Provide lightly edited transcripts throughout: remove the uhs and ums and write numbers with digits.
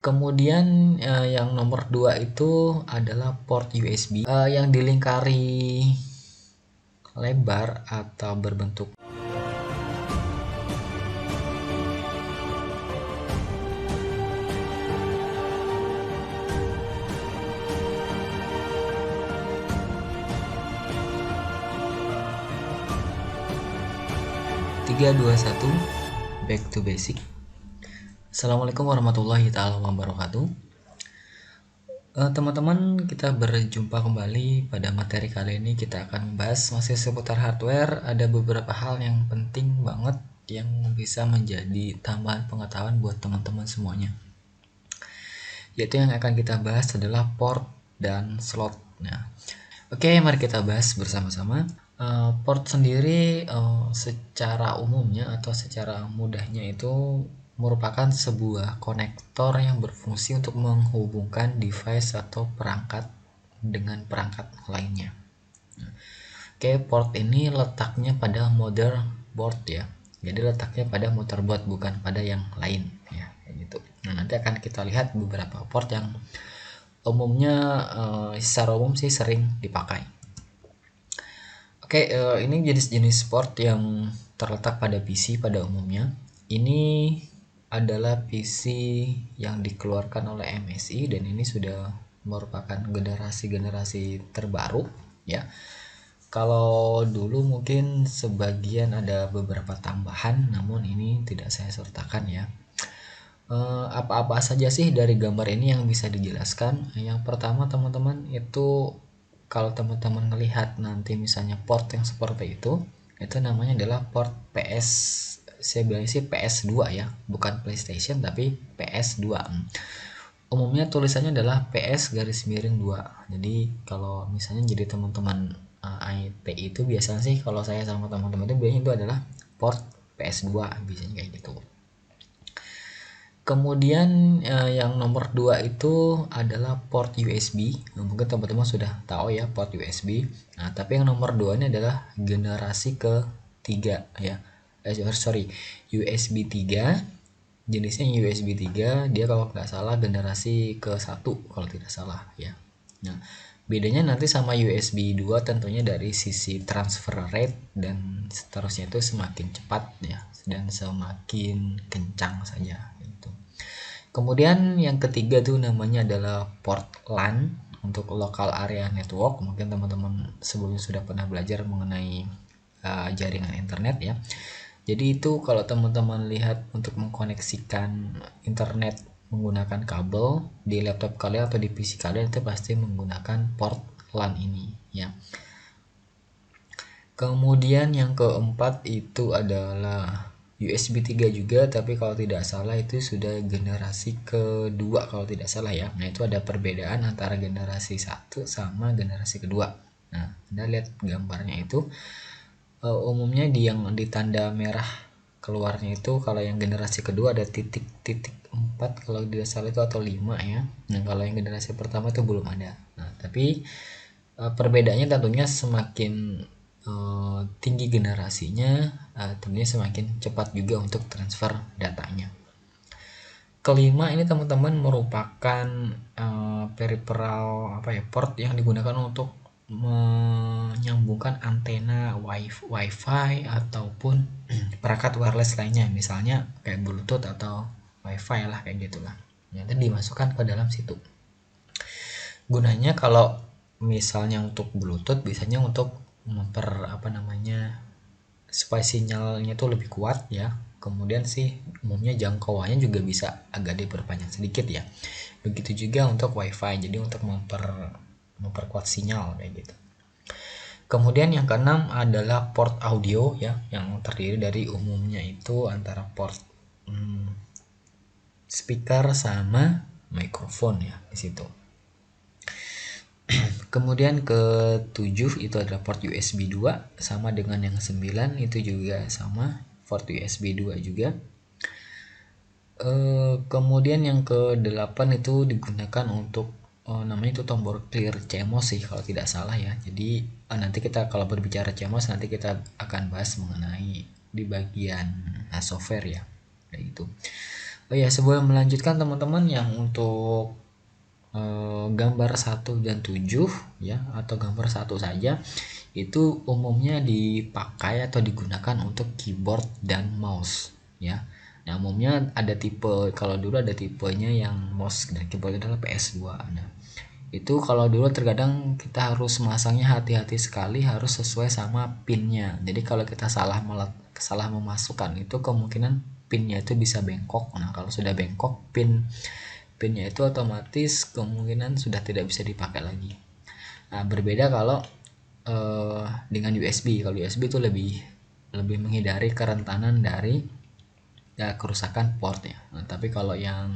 Kemudian yang nomor 2 itu adalah port USB yang dilingkari lebar atau berbentuk tiga, dua, satu, back to basic. Assalamualaikum warahmatullahi taala wabarakatuh. Teman-teman, kita berjumpa kembali pada materi kali ini. Kita akan membahas masih seputar hardware. Ada beberapa hal yang penting banget yang bisa menjadi tambahan pengetahuan buat teman-teman semuanya. Yaitu yang akan kita bahas adalah port dan slot. Nah, oke, mari kita bahas bersama-sama. Port sendiri secara umumnya atau secara mudahnya itu merupakan sebuah konektor yang berfungsi untuk menghubungkan device atau perangkat dengan perangkat lainnya. Oke, port ini letaknya pada motherboard ya. Jadi letaknya pada motherboard bukan pada yang lain ya, kayak gitu. Nah, nanti akan kita lihat beberapa port yang umumnya secara umum sih sering dipakai. Oke, ini jenis-jenis port yang terletak pada PC pada umumnya. Ini adalah PC yang dikeluarkan oleh MSI dan ini sudah merupakan generasi-generasi terbaru ya. Kalau dulu mungkin sebagian ada beberapa tambahan, namun ini tidak saya sertakan ya. Apa-apa saja sih dari gambar ini yang bisa dijelaskan? Yang pertama teman-teman itu kalau teman-teman melihat nanti misalnya port yang seperti itu namanya adalah port PS, saya bilang sih PS2 ya, bukan PlayStation tapi PS2. Umumnya tulisannya adalah PS garis miring 2. Jadi kalau misalnya jadi teman-teman IT itu biasanya sih kalau saya sama teman-teman itu biasanya itu adalah port PS2 biasanya kayak gitu. Kemudian yang nomor 2 itu adalah port USB. Mungkin teman-teman sudah tahu ya port USB. Nah, tapi yang nomor 2 ini adalah generasi ketiga ya. USB 3. Jenisnya USB 3, dia kalau nggak salah generasi ke-1 kalau tidak salah ya. Nah, bedanya nanti sama USB 2 tentunya dari sisi transfer rate dan seterusnya itu semakin cepat ya dan semakin kencang saja. Kemudian yang ketiga tuh namanya adalah port LAN untuk local area network. Mungkin teman-teman sebelumnya sudah pernah belajar mengenai jaringan internet ya. Jadi itu kalau teman-teman lihat untuk mengkoneksikan internet menggunakan kabel di laptop kalian atau di PC kalian itu pasti menggunakan port LAN ini ya. Kemudian yang keempat itu adalah USB 3 juga, tapi kalau tidak salah itu sudah generasi kedua kalau tidak salah ya. Nah, itu ada perbedaan antara generasi 1 sama generasi kedua. Nah, Anda lihat gambarnya itu umumnya yang di tanda merah keluarnya itu kalau yang generasi kedua ada titik-titik 4 kalau tidak salah itu atau 5 ya. Nah, kalau yang generasi pertama itu belum ada. Nah, tapi perbedaannya tentunya semakin tinggi generasinya, tentunya semakin cepat juga untuk transfer datanya. Kelima ini teman-teman merupakan peripheral port yang digunakan untuk menyambungkan antena wifi ataupun perangkat wireless lainnya, misalnya kayak bluetooth atau wifi lah kayak gitulah. Nanti dimasukkan ke dalam situ. Gunanya kalau misalnya untuk bluetooth biasanya untuk supaya sinyalnya itu lebih kuat ya. Kemudian sih umumnya jangkauannya juga bisa agak diperpanjang sedikit ya. Begitu juga untuk wifi, jadi untuk memperkuat sinyal kayak gitu. Kemudian yang keenam adalah port audio ya, yang terdiri dari umumnya itu antara port speaker sama mikrofon ya di situ. Kemudian ke-7 itu adalah port USB 2 sama dengan yang 9 itu juga sama port USB 2 juga. Kemudian yang ke-8 itu digunakan untuk namanya itu tombol clear CMOS sih kalau tidak salah ya. Jadi nanti kita kalau berbicara CMOS nanti kita akan bahas mengenai di bagian software ya kayak gitu. Oh ya, sebelum melanjutkan teman-teman, yang untuk gambar 1 dan 7 ya, atau gambar satu saja, itu umumnya dipakai atau digunakan untuk keyboard dan mouse ya. Nah, umumnya ada tipe, kalau dulu ada tipenya yang mouse dan keyboard adalah PS2. Nah, itu kalau dulu terkadang kita harus masangnya hati-hati sekali, harus sesuai sama pinnya. Jadi kalau kita salah memasukkan, itu kemungkinan pinnya itu bisa bengkok. Nah, kalau sudah bengkok, pinnya itu otomatis kemungkinan sudah tidak bisa dipakai lagi. Nah, berbeda kalau dengan USB. Kalau USB itu lebih lebih menghindari kerentanan dari kerusakan port ya. Nah, tapi kalau yang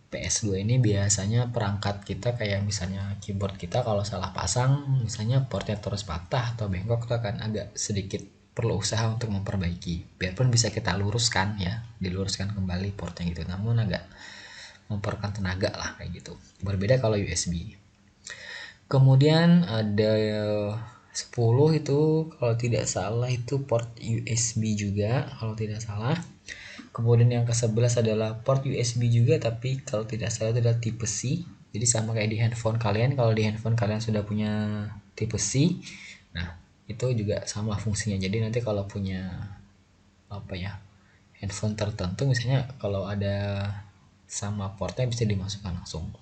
PS2 ini biasanya perangkat kita, kayak misalnya keyboard kita kalau salah pasang, misalnya portnya terus patah atau bengkok, itu akan agak sedikit perlu usaha untuk memperbaiki. Biarpun bisa kita luruskan ya, diluruskan kembali portnya gitu, namun agak memperlukan tenaga lah kayak gitu. Berbeda kalau USB. Kemudian ada 10 itu kalau tidak salah itu port USB juga kalau tidak salah. Kemudian yang ke-11 adalah port USB juga, tapi kalau tidak salah itu adalah tipe C. Jadi sama kayak di handphone kalian, kalau di handphone kalian sudah punya tipe C, nah itu juga sama fungsinya. Jadi nanti kalau punya apa ya, handphone tertentu misalnya, kalau ada sama portnya bisa dimasukkan langsung.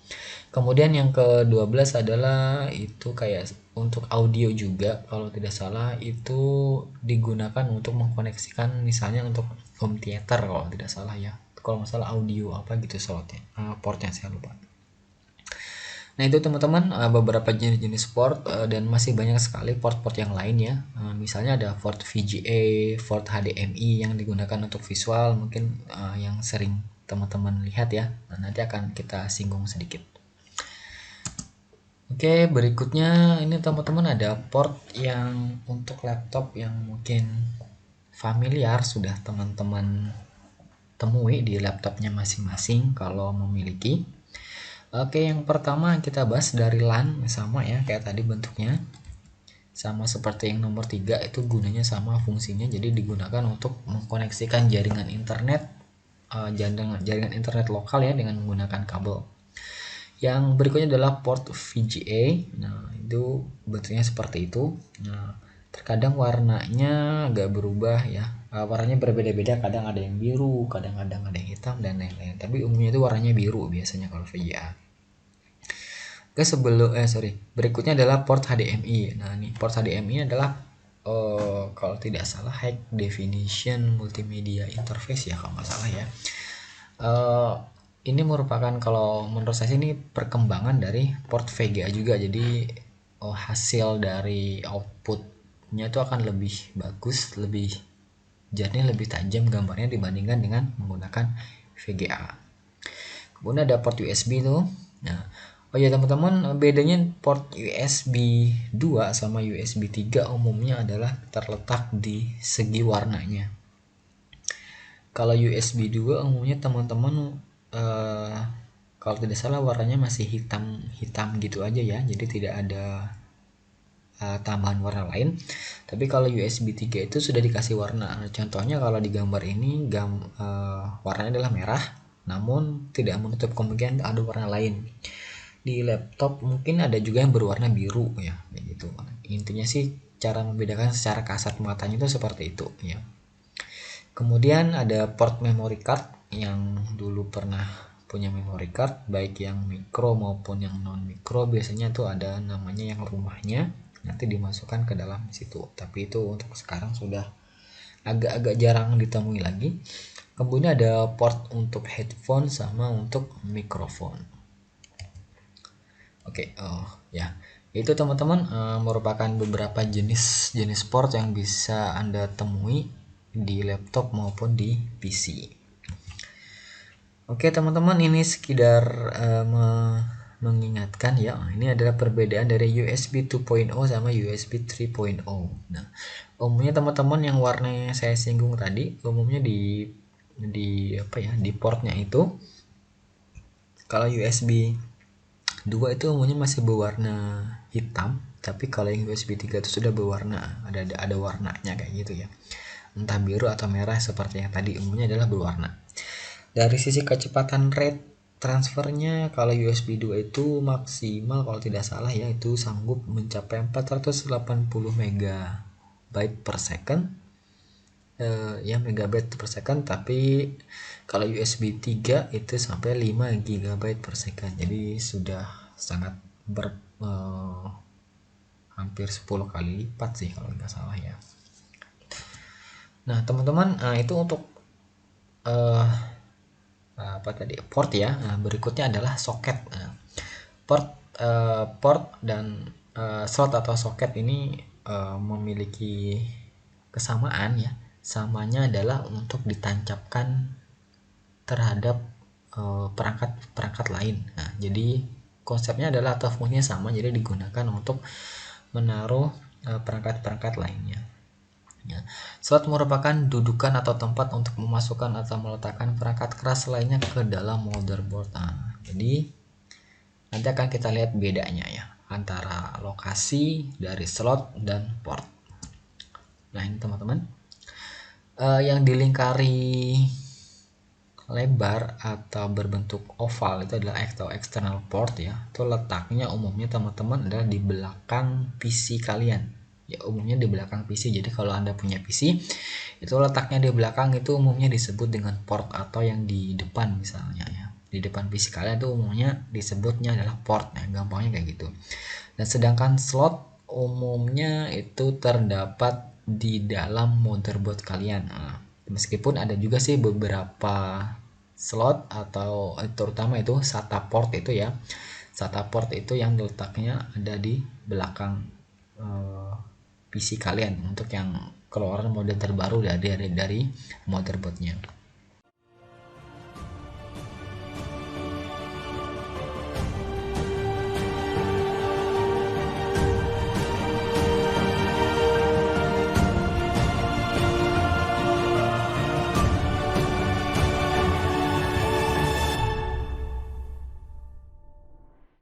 Kemudian yang ke-12 adalah itu kayak untuk audio juga, kalau tidak salah itu digunakan untuk mengkoneksikan misalnya untuk home theater kalau tidak salah ya. Kalau masalah audio apa gitu slotnya, portnya saya lupa. Nah, itu teman-teman beberapa jenis-jenis port, dan masih banyak sekali port-port yang lain ya. Misalnya ada port VGA, port HDMI yang digunakan untuk visual, mungkin yang sering teman-teman lihat ya. Nah, nanti akan kita singgung sedikit. Oke, berikutnya ini teman-teman ada port yang untuk laptop yang mungkin familiar sudah teman-teman temui di laptopnya masing-masing kalau memiliki. Oke, yang pertama kita bahas dari LAN, sama ya kayak tadi bentuknya. Sama seperti yang nomor 3, itu gunanya sama fungsinya, jadi digunakan untuk mengkoneksikan jaringan internet, jaringan internet lokal ya dengan menggunakan kabel. Yang berikutnya adalah port VGA. Nah, itu bentuknya seperti itu. Nah, terkadang warnanya agak berubah ya. Warnanya berbeda-beda, kadang ada yang biru, kadang-kadang ada yang hitam dan lain-lain. Tapi umumnya itu warnanya biru biasanya kalau VGA. Oke, berikutnya adalah port HDMI. Nah, ini port HDMI adalah kalau tidak salah High Definition Multimedia Interface ya kalau nggak salah ya. Ini merupakan, kalau menurut saya ini perkembangan dari port VGA juga. Jadi hasil dari outputnya itu akan lebih bagus, lebih jernih, lebih tajam gambarnya dibandingkan dengan menggunakan VGA. Kemudian ada port USB tuh. Nah, oh ya teman-teman, bedanya port USB 2 sama USB 3 umumnya adalah terletak di segi warnanya. Kalau USB 2 umumnya teman-teman kalau tidak salah warnanya masih hitam gitu aja ya, jadi tidak ada tambahan warna lain. Tapi kalau USB 3 itu sudah dikasih warna. Contohnya kalau di gambar ini warnanya adalah merah, namun tidak menutup kemungkinan ada warna lain. Di laptop mungkin ada juga yang berwarna biru ya, gitu. Intinya sih cara membedakan secara kasat matanya itu seperti itu ya. Kemudian ada port memory card, yang dulu pernah punya memory card baik yang micro maupun yang non micro, biasanya tuh ada namanya yang rumahnya, nanti dimasukkan ke dalam situ. Tapi itu untuk sekarang sudah agak-agak jarang ditemui lagi. Kemudian ada port untuk headphone sama untuk mikrofon. Oke, ya. Itu teman-teman merupakan beberapa jenis port yang bisa Anda temui di laptop maupun di PC. Oke teman-teman, ini sekedar mengingatkan ya, ini adalah perbedaan dari USB 2.0 sama USB 3.0. Nah, umumnya teman-teman yang warnanya saya singgung tadi, umumnya di portnya itu, kalau USB 2 itu umumnya masih berwarna hitam, tapi kalau yang USB 3 itu sudah berwarna, ada warnanya kayak gitu ya. Entah biru atau merah seperti yang tadi, umumnya adalah berwarna. Dari sisi kecepatan rate transfernya, kalau USB 2 itu maksimal kalau tidak salah ya itu sanggup mencapai 480 megabyte per second, ya megabyte per second. Tapi kalau USB 3 itu sampai 5 gigabyte per second, jadi sudah sangat hampir 10 kali lipat sih kalau nggak salah ya. Nah teman-teman, itu untuk uh, apa tadi, port ya. Nah, berikutnya adalah soket. Nah, port dan slot atau soket ini memiliki kesamaan ya. Samanya adalah untuk ditancapkan terhadap perangkat-perangkat lain. Nah, jadi konsepnya adalah atau fungsinya sama, jadi digunakan untuk menaruh perangkat-perangkat lainnya. Ya. Slot merupakan dudukan atau tempat untuk memasukkan atau meletakkan perangkat keras lainnya ke dalam motherboard. Nah, jadi nanti akan kita lihat bedanya ya antara lokasi dari slot dan port. Nah ini teman-teman, yang dilingkari lebar atau berbentuk oval itu adalah atau external port ya. Itu letaknya umumnya teman-teman adalah di belakang PC kalian. Ya umumnya di belakang PC. Jadi kalau Anda punya PC itu letaknya di belakang, itu umumnya disebut dengan port, atau yang di depan misalnya ya. Di depan PC kalian itu umumnya disebutnya adalah port ya, gampangnya kayak gitu. Dan sedangkan slot umumnya itu terdapat di dalam motherboard kalian. Nah, meskipun ada juga sih beberapa slot atau terutama itu SATA port itu ya. SATA port itu yang letaknya ada di belakang PC kalian untuk yang keluaran model terbaru dari motherboardnya.